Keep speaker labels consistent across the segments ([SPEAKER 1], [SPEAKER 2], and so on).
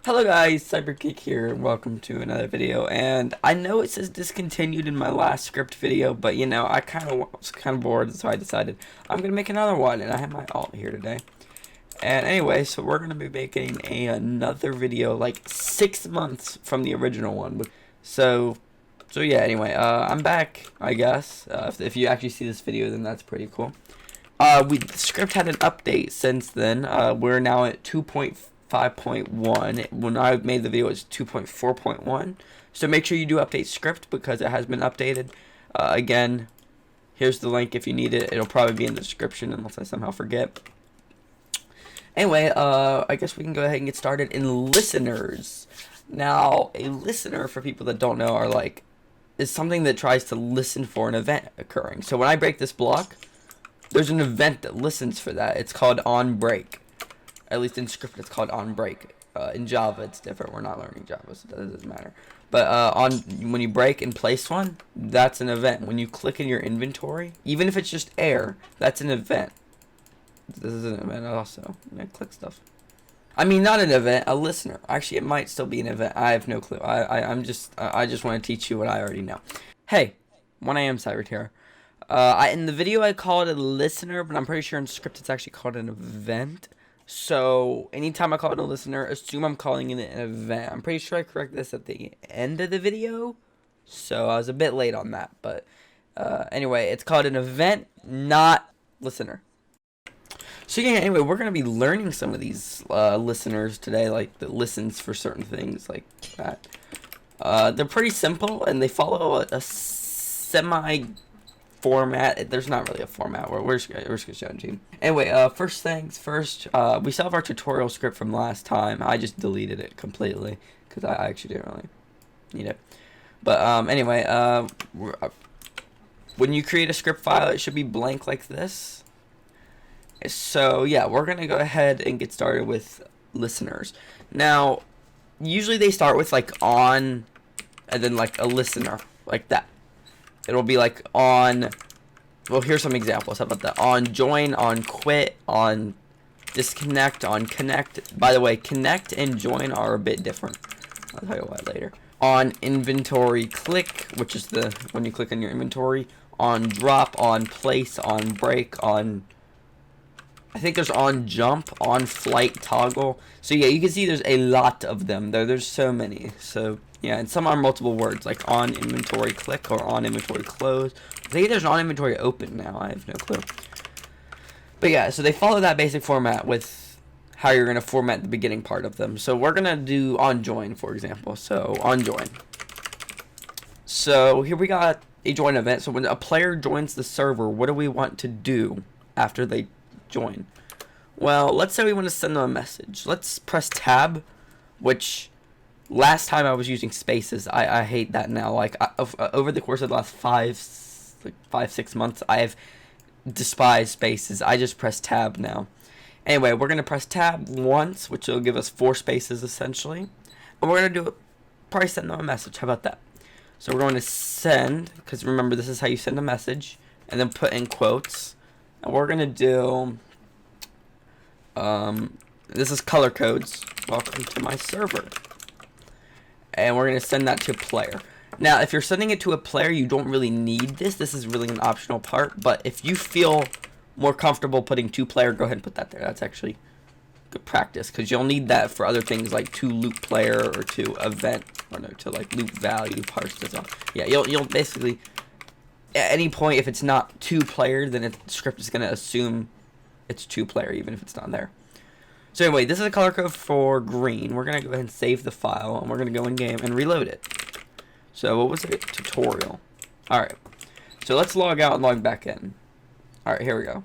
[SPEAKER 1] Hello guys, Cybergeek here, and welcome to another video. And I know it says discontinued in my last script video, but you know, I was kind of bored, so I decided I'm gonna make another one, and I have my alt here today. And anyway, so we're gonna be making another video like 6 months from the original one. So yeah. Anyway, I'm back, I guess. If you actually see this video, then that's pretty cool. The script had an update since then. We're now at 2.5.1. When I made the video, it was 2.4.1. So make sure you do update script because it has been updated. Again, here's the link if you need it. It'll probably be in the description unless I somehow forget. Anyway, I guess we can go ahead and get started in listeners. Now, a listener, for people that don't know, is something that tries to listen for an event occurring. So when I break this block, there's an event that listens for that. It's called onBreak. At least in script, it's called onBreak. In Java, it's different. We're not learning Java, so that doesn't matter. But when you break and place one, that's an event. When you click in your inventory, even if it's just air, that's an event. This is an event also. I click stuff. I mean, not an event, a listener. Actually, it might still be an event. I have no clue. I just want to teach you what I already know. Hey, 1am Cyberterror. In the video I call it a listener, but I'm pretty sure in script it's actually called an event. So anytime I call it a listener, assume I'm calling it an event. I'm pretty sure I correct this at the end of the video, so I was a bit late on that. But anyway, it's called an event, not listener. So yeah, anyway, we're going to be learning some of these listeners today, like that listens for certain things like that. They're pretty simple, and they follow a semi format. There's not really a format. We're just gonna show it to you. Anyway, first things first, we still have our tutorial script from last time. I just deleted it completely because I actually didn't really need it. But anyway, when you create a script file, it should be blank like this. So yeah, we're gonna go ahead and get started with listeners. Now, usually they start with like on, and then like a listener like that. It'll be like on, well, here's some examples. How about that? On join, on quit, on disconnect, on connect. By the way, connect and join are a bit different. I'll tell you why later. On inventory click, which is when you click on your inventory. On drop, on place, on break, on, I think there's on jump, on flight toggle. So yeah, you can see there's a lot of them. There's so many. So yeah, and some are multiple words, like on inventory click or on inventory close. I think there's on inventory open now. I have no clue. But yeah, so they follow that basic format with how you're going to format the beginning part of them. So we're going to do on join, for example. So on join. So here we got a join event. So when a player joins the server, what do we want to do after they join? Well, let's say we want to send them a message. Let's press tab, which last time I was using spaces. I hate that now. Like over the course of the last 5-6 months, I have despised spaces. I just press tab now. Anyway, we're gonna press tab once, which will give us 4 spaces essentially, and we're gonna do it. Probably send them a message. How about that? So we're going to send, because remember this is how you send a message, and then put in quotes. And we're gonna do. This is color codes. Welcome to my server. And we're going to send that to player. Now, if you're sending it to a player, you don't really need this. This is really an optional part. But if you feel more comfortable putting to player, go ahead and put that there. That's actually good practice because you'll need that for other things like to loop player or to event or no, to like loop value parts as well. Yeah, you'll basically at any point if it's not to player, then the script is going to assume it's to player even if it's not there. So anyway, this is a color code for green. We're going to go ahead and save the file, and we're going to go in game and reload it. So what was it? Tutorial. Alright. So let's log out and log back in. Alright, here we go.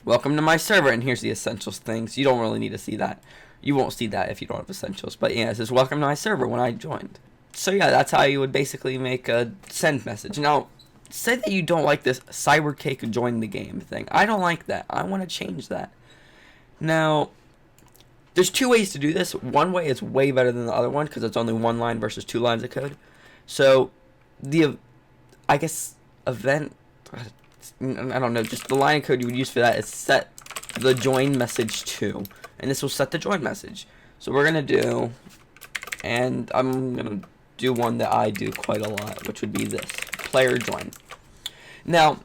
[SPEAKER 1] Welcome to my server, and here's the essentials things. You don't really need to see that. You won't see that if you don't have essentials. But yeah, it says welcome to my server when I joined. So yeah, that's how you would basically make a send message. Now, say that you don't like this Cybercake join the game thing. I don't like that. I want to change that. Now, there's 2 ways to do this. One way is way better than the other one because it's only 1 line versus 2 lines of code. So, I guess, event, I don't know, just the line of code you would use for that is set the join message to, and this will set the join message. So we're gonna do, and I'm gonna do one that I do quite a lot, which would be this player join. Now,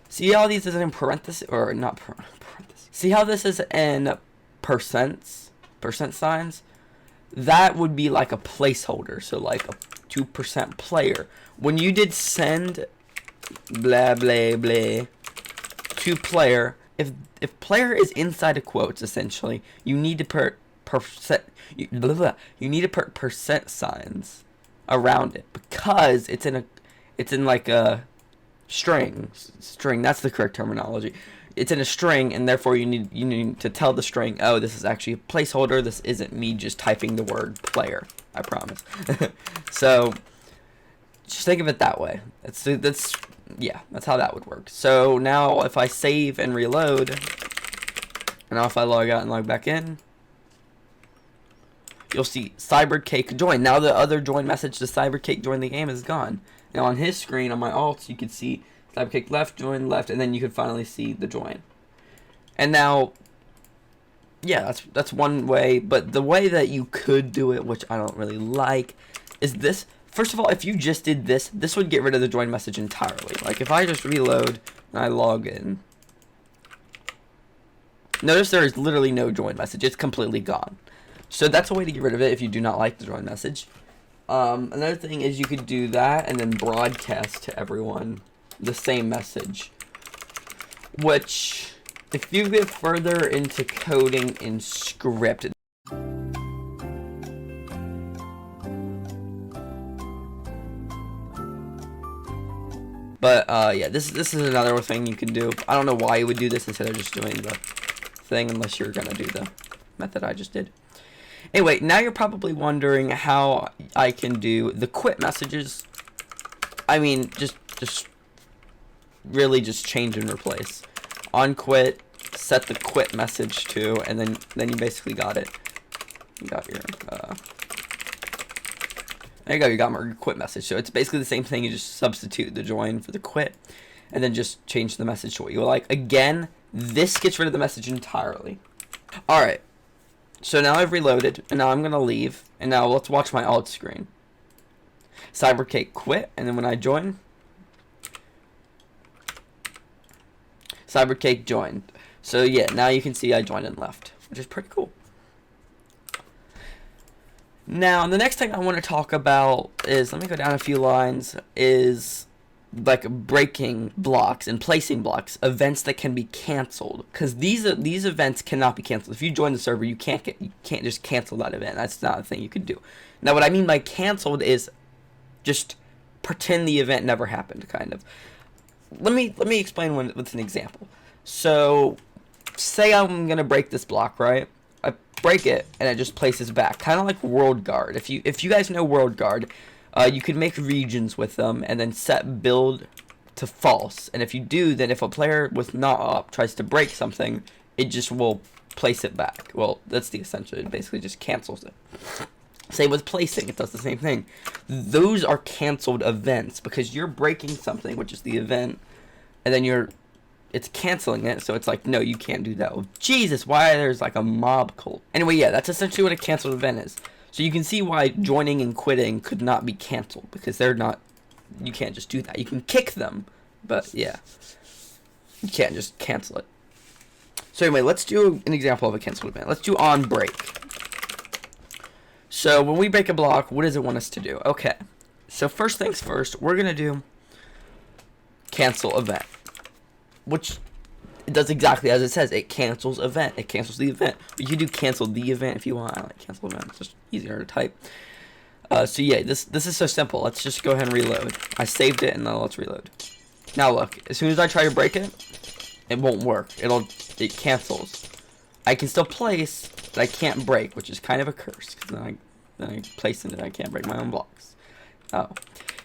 [SPEAKER 1] see how these is in parentheses, or not parentheses? See how this is in percent signs? That would be like a placeholder, so like a 2% player. When you did send blah blah blah to player, if player is inside of quotes, essentially, you need to put percent signs around it, because it's in like a string. That's the correct terminology. It's in a string, and therefore you need to tell the string, oh, this is actually a placeholder. This isn't me just typing the word player. I promise. So just think of it that way. That's how that would work. So now if I save and reload, and now if I log out and log back in, you'll see Cybercake join. Now the other join message to Cybercake join the game is gone. Now on his screen, on my alts, you can see Cybercake left, join left, and then you can finally see the join. And now, yeah, that's one way. But the way that you could do it, which I don't really like, is this. First of all, if you just did this, this would get rid of the join message entirely. Like if I just reload and I log in, notice there is literally no join message. It's completely gone. So that's a way to get rid of it if you do not like the join message. Another thing is you could do that and then broadcast to everyone the same message, which if you get further into coding in Skript, but yeah, this is another thing you can do. I don't know why you would do this instead of just doing the thing, unless you're gonna do the method I just did. Anyway, now you're probably wondering how I can do the quit messages. I mean, just really just change and replace. On quit, set the quit message to, and then you basically got it. You got your there you go, you got my quit message. So it's basically the same thing, you just substitute the join for the quit, and then just change the message to what you like. Again, this gets rid of the message entirely. Alright, so now I've reloaded, and now I'm gonna leave, and now let's watch my alt screen. Cybercake quit, and then when I join, Cybercake joined. So yeah, now you can see I joined and left, which is pretty cool. Now, the next thing I want to talk about is, let me go down a few lines, is like breaking blocks and placing blocks, events that can be canceled, because these events cannot be canceled. If you join the server, you can't just cancel that event. That's not a thing you can do. Now, what I mean by canceled is just pretend the event never happened, kind of. Let me explain with an example. So, say I'm gonna break this block, right? I break it and it just places back, kind of like World Guard. If you guys know World Guard, you can make regions with them and then set build to false. And if you do, then if a player with not up tries to break something, it just will place it back. Well, that's the essential. It basically just cancels it. Same with placing, it does the same thing. Those are canceled events because you're breaking something, which is the event, and then it's canceling it, so it's like, no, you can't do that. Oh, Jesus, why there's like a mob cult. Anyway, yeah, that's essentially what a canceled event is. So you can see why joining and quitting could not be canceled, because you can't just do that. You can kick them, but yeah, you can't just cancel it. So anyway, let's do an example of a canceled event. Let's do on break. So when we break a block, what does it want us to do? Okay, so first things first, we're gonna do cancel event, which it does exactly as it says. It cancels event. It cancels the event. You can do cancel the event if you want. I like cancel event. It's just easier to type. So yeah, this is so simple. Let's just go ahead and reload. I saved it, and now let's reload. Now look, as soon as I try to break it, it won't work. It cancels. I can still place, but I can't break, which is kind of a curse. Because then I place it and I can't break my own blocks. Oh,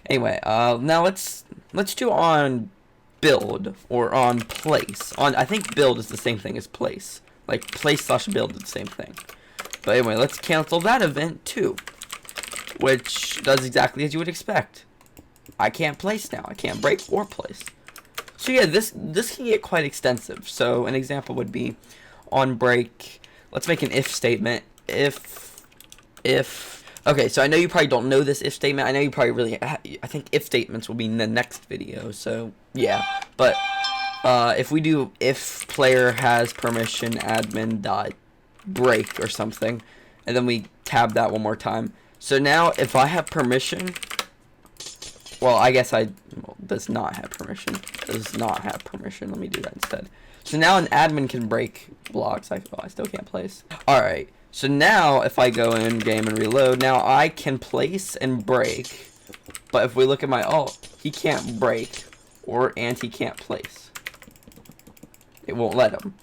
[SPEAKER 1] anyway, now let's do on build or on place. I think build is the same thing as place. Like place/build is the same thing. But anyway, let's cancel that event too, which does exactly as you would expect. I can't place now. I can't break or place. So yeah, this can get quite extensive. So an example would be, on break, let's make an if statement. If okay, so I know you probably don't know this if statement. I know you probably really, I think if statements will be in the next video, so yeah. But if we do if player has permission admin dot break or something, and then we tab that one more time. So now if I have permission, well, I guess does not have permission. Does not have permission. Let me do that instead. So now an admin can break blocks. I still can't place. Alright. So now if I go in game and reload, now I can place and break. But if we look at my alt, he can't break and he can't place. It won't let him.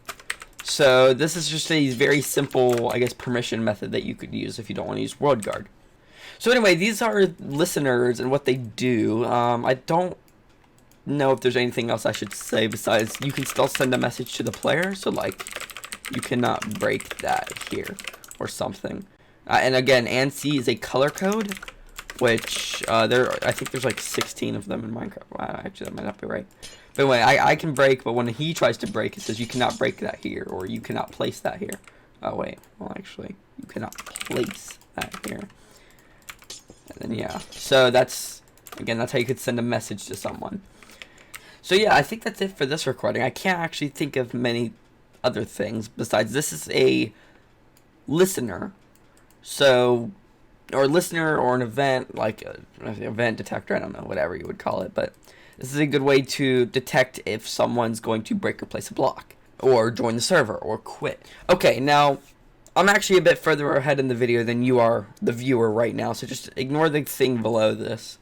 [SPEAKER 1] So this is just a very simple, I guess, permission method that you could use if you don't want to use World Guard. So anyway, these are listeners and what they do. I don't know if there's anything else I should say besides you can still send a message to the player. So like, you cannot break that here or something. And again, ANSI is a color code, which I think there's like 16 of them in Minecraft. Wow, actually, that might not be right. But anyway, I can break, but when he tries to break, it says you cannot break that here, or you cannot place that here. Oh wait, well actually, you cannot place that here. And then yeah, so that's how you could send a message to someone. So yeah, I think that's it for this recording. I can't actually think of many other things besides this is a listener. So, or listener or an event, like an event detector, I don't know, whatever you would call it. But this is a good way to detect if someone's going to break or place a block, or join the server, or quit. Okay, now, I'm actually a bit further ahead in the video than you are, the viewer, right now, so just ignore the thing below this.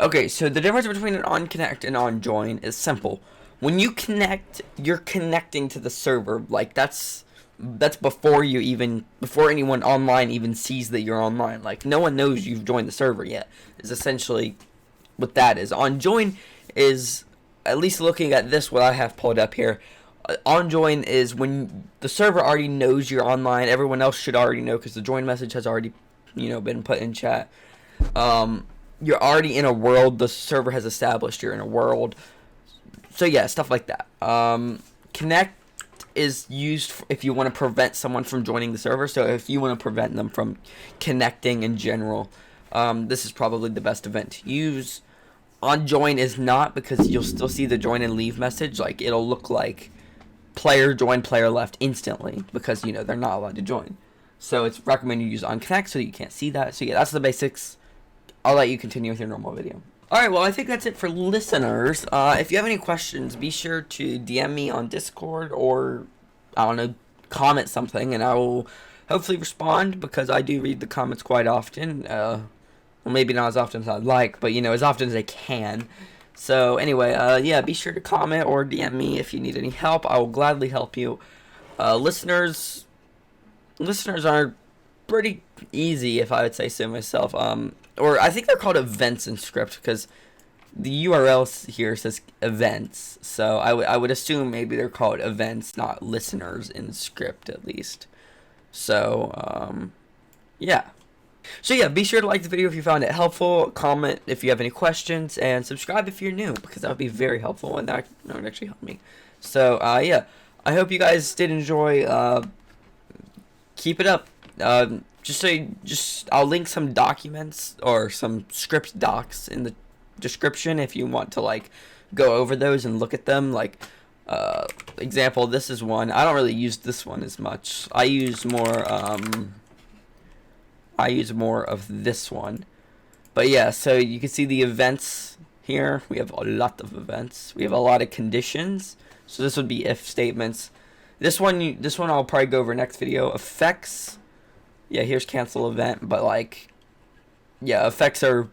[SPEAKER 1] Okay, so the difference between an on-connect and on-join is simple. When you connect, you're connecting to the server. Like, that's before anyone online even sees that you're online. Like, no one knows you've joined the server yet, is essentially what that is. On-join is, at least looking at this, what I have pulled up here, on-join is when the server already knows you're online. Everyone else should already know because the join message has already, been put in chat. You're already in a world. The server has established you're in a world. So yeah, stuff like that. Connect is used if you want to prevent someone from joining the server. So if you want to prevent them from connecting in general, this is probably the best event to use. On join is not, because you'll still see the join and leave message. Like, it'll look like player joined, player left instantly, because they're not allowed to join. So it's recommended you use on connect so that you can't see that. So yeah, that's the basics. I'll let you continue with your normal video. Alright, well, I think that's it for listeners. If you have any questions, be sure to DM me on Discord, or I don't know, comment something, and I will hopefully respond, because I do read the comments quite often. Well, maybe not as often as I'd like, but as often as I can. So anyway, yeah, be sure to comment or DM me if you need any help. I will gladly help you. Listeners are pretty easy, if I would say so myself. Or I think they're called events in Skript, because the URL here says events. So I would assume maybe they're called events, not listeners in Skript, at least. So, yeah. So yeah, be sure to like the video if you found it helpful, comment if you have any questions, and subscribe if you're new, because that would be very helpful, and that would actually help me. So, yeah, I hope you guys did enjoy. Keep it up. I'll link some documents or some Skript Docs in the description if you want to like go over those and look at them. Like, example, this is one. I don't really use this one as much. I use more of this one. But yeah, so you can see the events here. We have a lot of events. We have a lot of conditions. So this would be if statements. This one I'll probably go over next video. Effects. Yeah, here's cancel event, but like, yeah, effects are,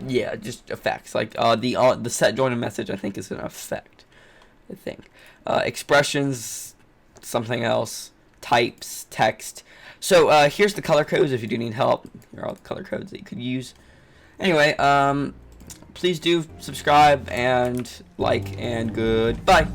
[SPEAKER 1] yeah, just effects. Like the set join a message, I think, is an effect. I think expressions, something else. Types, text. So here's the color codes if you do need help. Here are all the color codes that you could use. Anyway, please do subscribe and like, and goodbye.